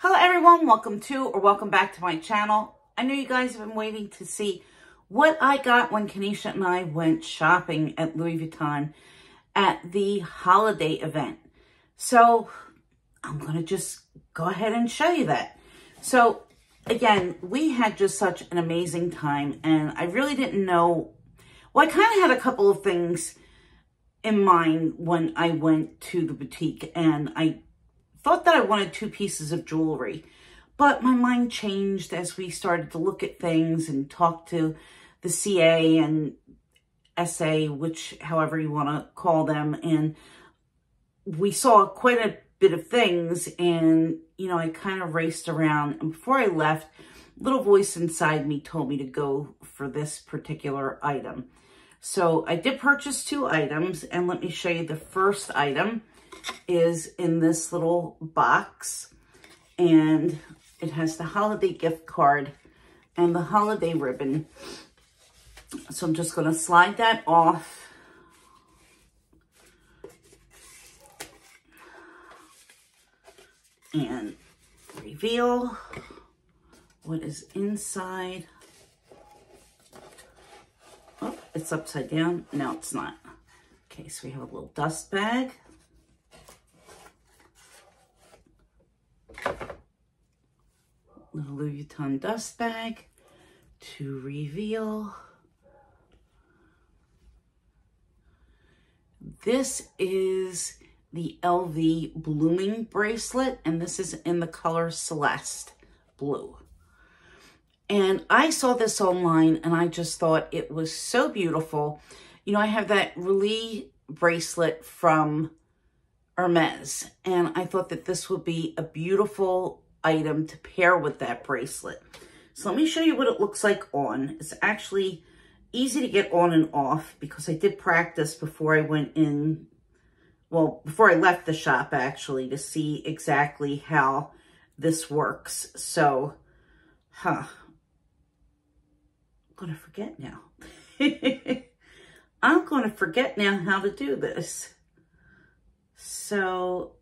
Hello everyone, welcome back to my channel. I know you guys have been waiting to see what I got when Kanisha and I went shopping at Louis Vuitton at the holiday event. So I'm going to just go ahead and show you that. So again, we had just such an amazing time and I really didn't know, well, I kind of had a couple of things in mind when I went to the boutique, and I thought that I wanted 2 pieces of jewelry, but my mind changed as we started to look at things and talk to the CA and SA, which however you want to call them. And we saw quite a bit of things, and, you know, I kind of raced around, and before I left, a little voice inside me told me to go for this particular item. So I did purchase 2 items, and let me show you the first item is in this little box, and it has the holiday gift card and the holiday ribbon. So I'm just going to slide that off. And reveal what is inside. Oh, it's upside down. No, it's not. Okay, so we have a little dust bag. Little Louis Vuitton dust bag to reveal. This is the LV blooming bracelet, and this is in the color Celeste blue. And I saw this online and I just thought it was so beautiful. You know, I have that Jeulia bracelet from Hermes, and I thought that this would be a beautiful item to pair with that bracelet. So let me show you what it looks like on. It's actually easy to get on and off because I did practice before I went in, well, before I left the shop actually, to see exactly how this works. So, I'm going to forget now. I'm going to forget now how to do this. So,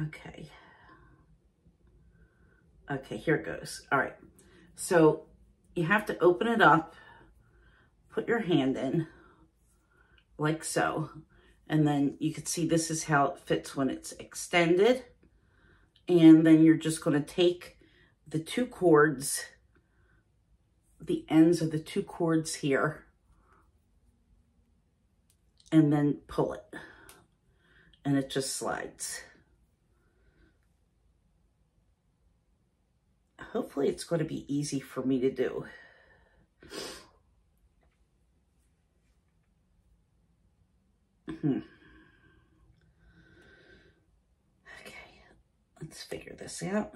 okay. Okay, here it goes. All right. So you have to open it up, put your hand in like so, and then you can see this is how it fits when it's extended. And then you're just going to take the 2 cords, the ends of the 2 cords here, and then pull it, and it just slides. Hopefully it's going to be easy for me to do. Okay, let's figure this out.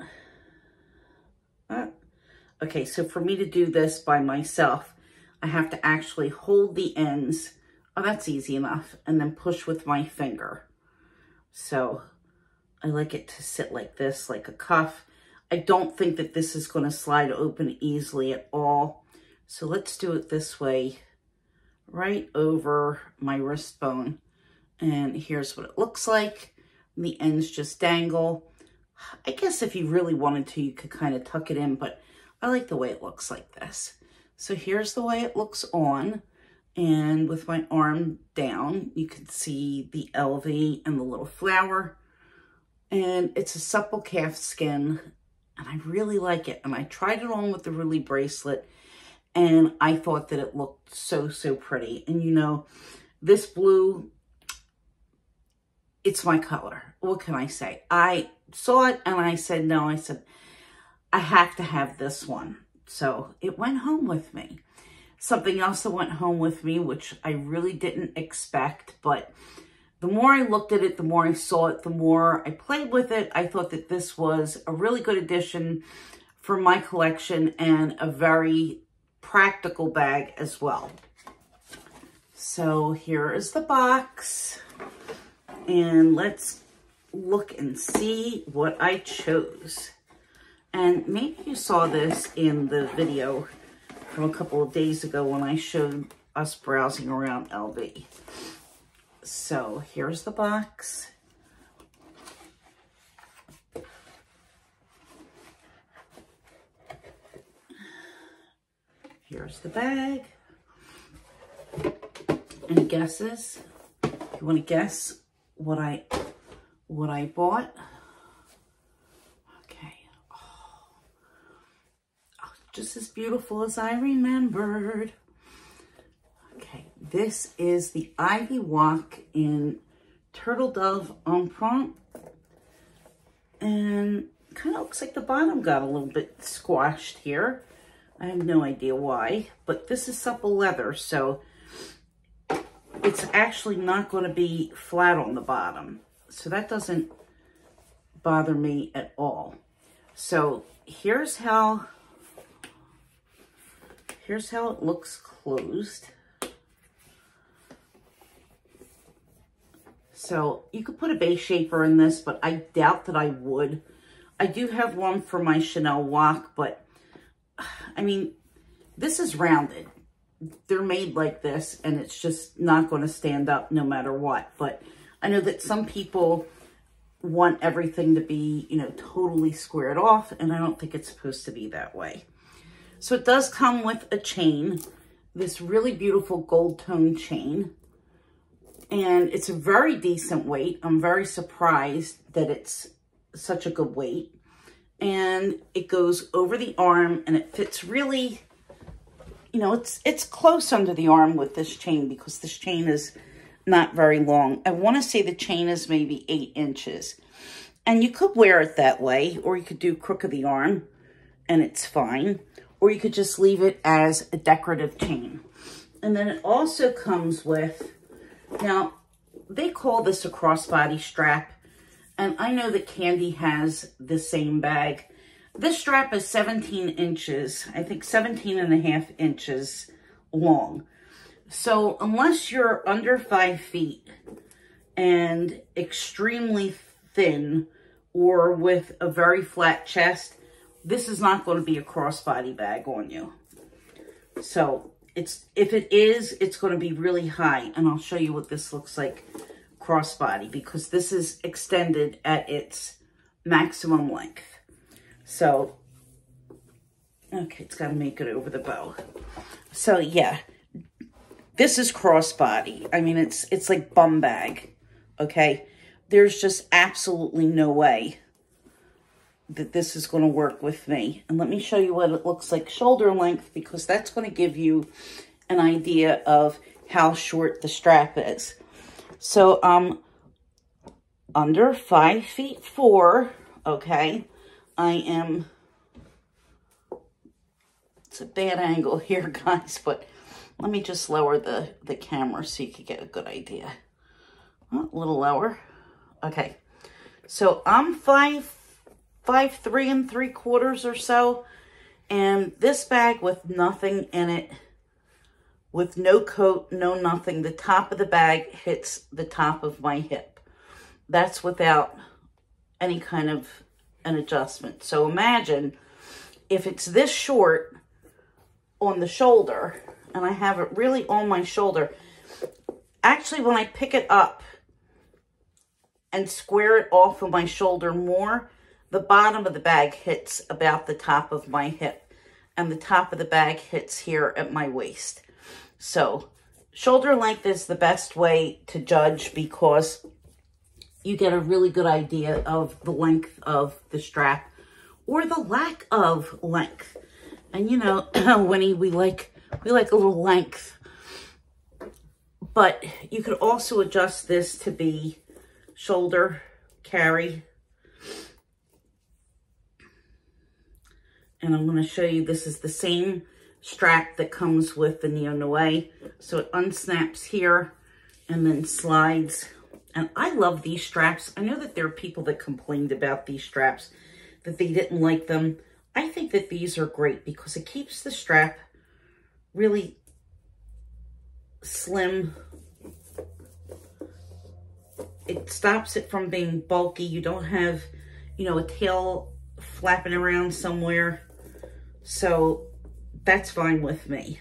Okay, so for me to do this by myself, I have to actually hold the ends. Oh, that's easy enough. And then push with my finger. So I like it to sit like this, like a cuff. I don't think that this is going to slide open easily at all. So let's do it this way, right over my wrist bone. And here's what it looks like. The ends just dangle. I guess if you really wanted to, you could kind of tuck it in, but I like the way it looks like this. So here's the way it looks on. And with my arm down, you can see the LV and the little flower. And it's a supple calf skin. And I really like it. And I tried it on with the Jeulia bracelet, and I thought that it looked so, so pretty. And you know, this blue, it's my color. What can I say? I saw it and I said, no, I said, I have to have this one. So it went home with me. Something else that went home with me, which I really didn't expect, but the more I looked at it, the more I saw it, the more I played with it. I thought that this was a really good addition for my collection and a very practical bag as well. So here is the box, and let's look and see what I chose. And maybe you saw this in the video from a couple of days ago when I showed us browsing around LV. So here's the box. Here's the bag. Any guesses? If you want to guess what I bought? Okay. Oh, just as beautiful as I remembered. Okay, this is the Ivy WOC in Turtledove Emprient. And kind of looks like the bottom got a little bit squashed here. I have no idea why, but this is supple leather, so it's actually not going to be flat on the bottom. So that doesn't bother me at all. So here's how it looks closed. So you could put a base shaper in this, but I doubt that I would. I do have one for my Chanel WOC, but I mean, this is rounded. They're made like this, and it's just not going to stand up no matter what. But I know that some people want everything to be, you know, totally squared off, and I don't think it's supposed to be that way. So it does come with a chain, this really beautiful gold tone chain, and it's a very decent weight. I'm very surprised that it's such a good weight. And it goes over the arm, and it fits really, you know, it's close under the arm with this chain, because this chain is not very long. I want to say the chain is maybe 8 inches. And you could wear it that way, or you could do crook of the arm, and it's fine. Or you could just leave it as a decorative chain. And then it also comes with, now, they call this a crossbody strap. And I know that Candy has the same bag. This strap is 17 inches, I think 17.5 inches long. So unless you're under 5 feet and extremely thin or with a very flat chest, this is not going to be a crossbody bag on you. So if it is, it's going to be really high. And I'll show you what this looks like crossbody, because this is extended at its maximum length. So, okay, it's got to make it over the bow. So yeah, this is crossbody. I mean, it's like bum bag, okay? There's just absolutely no way that this is going to work with me. And let me show you what it looks like shoulder length, because that's going to give you an idea of how short the strap is. So under 5'4", okay, I am, it's a bad angle here, guys, but let me just lower the camera so you can get a good idea. Oh, a little lower. Okay, so I'm 5'3"3/4" or so, and this bag with nothing in it, with no coat, no nothing, the top of the bag hits the top of my hip. That's without any kind of an adjustment. So imagine if it's this short on the shoulder, and I have it really on my shoulder. Actually, when I pick it up and square it off of my shoulder more, the bottom of the bag hits about the top of my hip, and the top of the bag hits here at my waist. So shoulder length is the best way to judge, because you get a really good idea of the length of the strap or the lack of length. And you know, Winnie, we like a little length. But you could also adjust this to be shoulder carry. And I'm going to show you, this is the same strap that comes with the Neo Noe. So it unsnaps here and then slides. And I love these straps. I know that there are people that complained about these straps, that they didn't like them. I think that these are great because it keeps the strap really slim. It stops it from being bulky. You don't have, you know, a tail flapping around somewhere. So that's fine with me.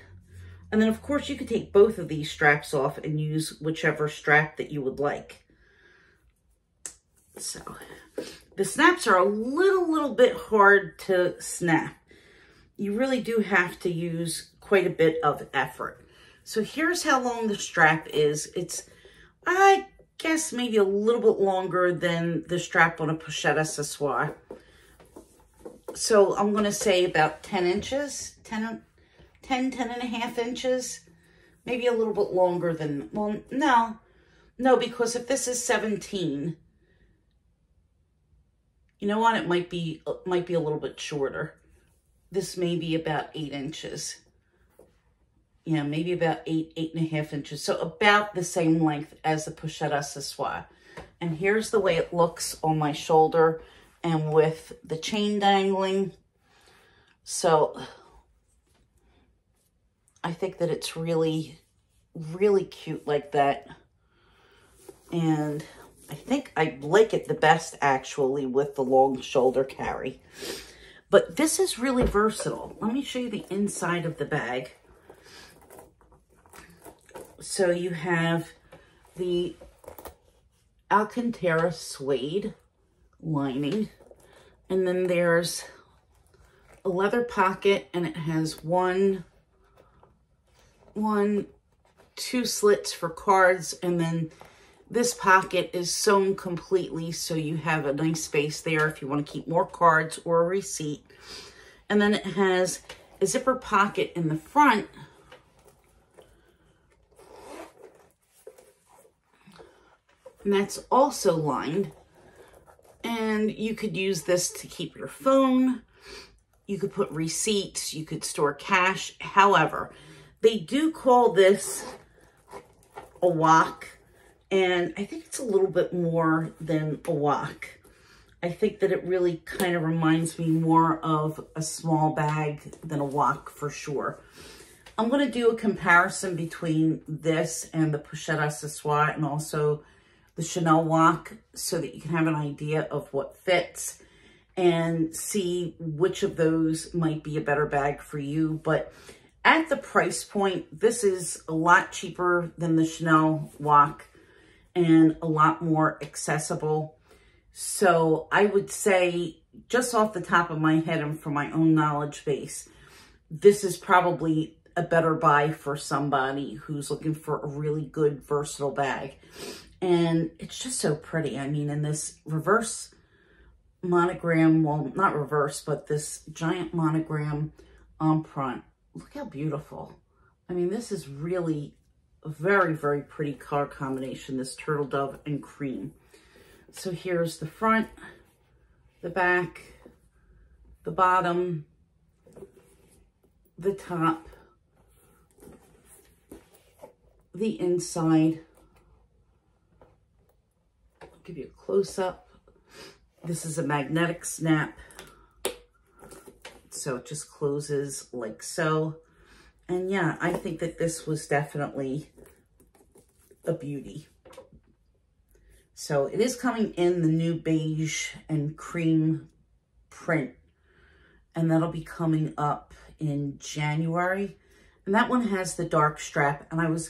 And then, of course, you could take both of these straps off and use whichever strap that you would like. So the snaps are a little bit hard to snap. You really do have to use quite a bit of effort. So here's how long the strap is. It's, I guess, maybe a little bit longer than the strap on a pochette accessoire. So I'm going to say about 10 inches, 10 and a half inches, maybe a little bit longer than, well, no, because if this is 17, you know what, it might be a little bit shorter. This may be about 8 inches. Yeah, maybe about 8.5 inches. So about the same length as the pochette accessoire. And here's the way it looks on my shoulder and with the chain dangling. So I think that it's really, really cute like that. And I think I like it the best actually with the long shoulder carry. But this is really versatile. Let me show you the inside of the bag. So you have the Alcantara suede lining, and then there's a leather pocket, and it has two slits for cards, and then this pocket is sewn completely, so you have a nice space there if you want to keep more cards or a receipt. And then it has a zipper pocket in the front, and that's also lined. And you could use this to keep your phone. You could put receipts. You could store cash. However, they do call this a WOC. And I think it's a little bit more than a WOC. I think that it really kind of reminds me more of a small bag than a WOC for sure. I'm going to do a comparison between this and the pochette accessoire and also the Chanel WOC so that you can have an idea of what fits and see which of those might be a better bag for you. But at the price point, this is a lot cheaper than the Chanel WOC and a lot more accessible. So I would say, just off the top of my head and from my own knowledge base, this is probably a better buy for somebody who's looking for a really good versatile bag. And it's just so pretty. I mean, in this reverse monogram, well, not reverse, but this giant monogram Emprient. Look how beautiful. I mean, this is really a very, very pretty color combination, this Turtledove and cream. So here's the front, the back, the bottom, the top, the inside. I'll give you a close-up. This is a magnetic snap, so it just closes like so. And yeah, I think that this was definitely a beauty. So it is coming in the new beige and cream print, and that'll be coming up in January. And that one has the dark strap, and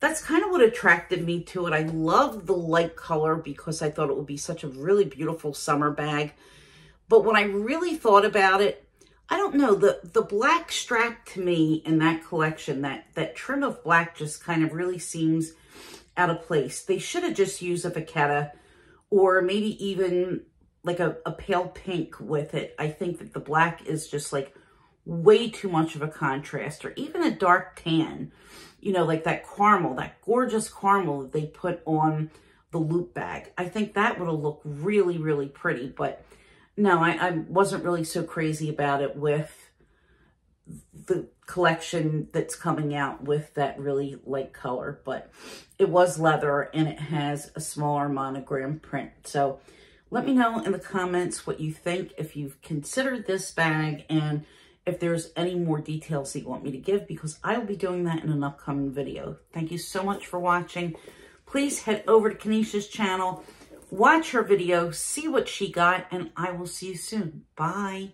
that's kind of what attracted me to it. I love the light color because I thought it would be such a really beautiful summer bag. But when I really thought about it, I don't know, the black strap to me in that collection, that trim of black just kind of really seems out of place. They should have just used a vachetta or maybe even like a pale pink with it. I think that the black is just like way too much of a contrast, or even a dark tan, you know, like that caramel, that gorgeous caramel that they put on the loop bag. I think that would have looked really, really pretty, but no, I wasn't really so crazy about it with the collection that's coming out with that really light color. But it was leather and it has a smaller monogram print. So let me know in the comments what you think, if you've considered this bag, and if there's any more details that you want me to give, because I will be doing that in an upcoming video. Thank you so much for watching. Please head over to Kanisha's channel, watch her video, see what she got, and I will see you soon. Bye.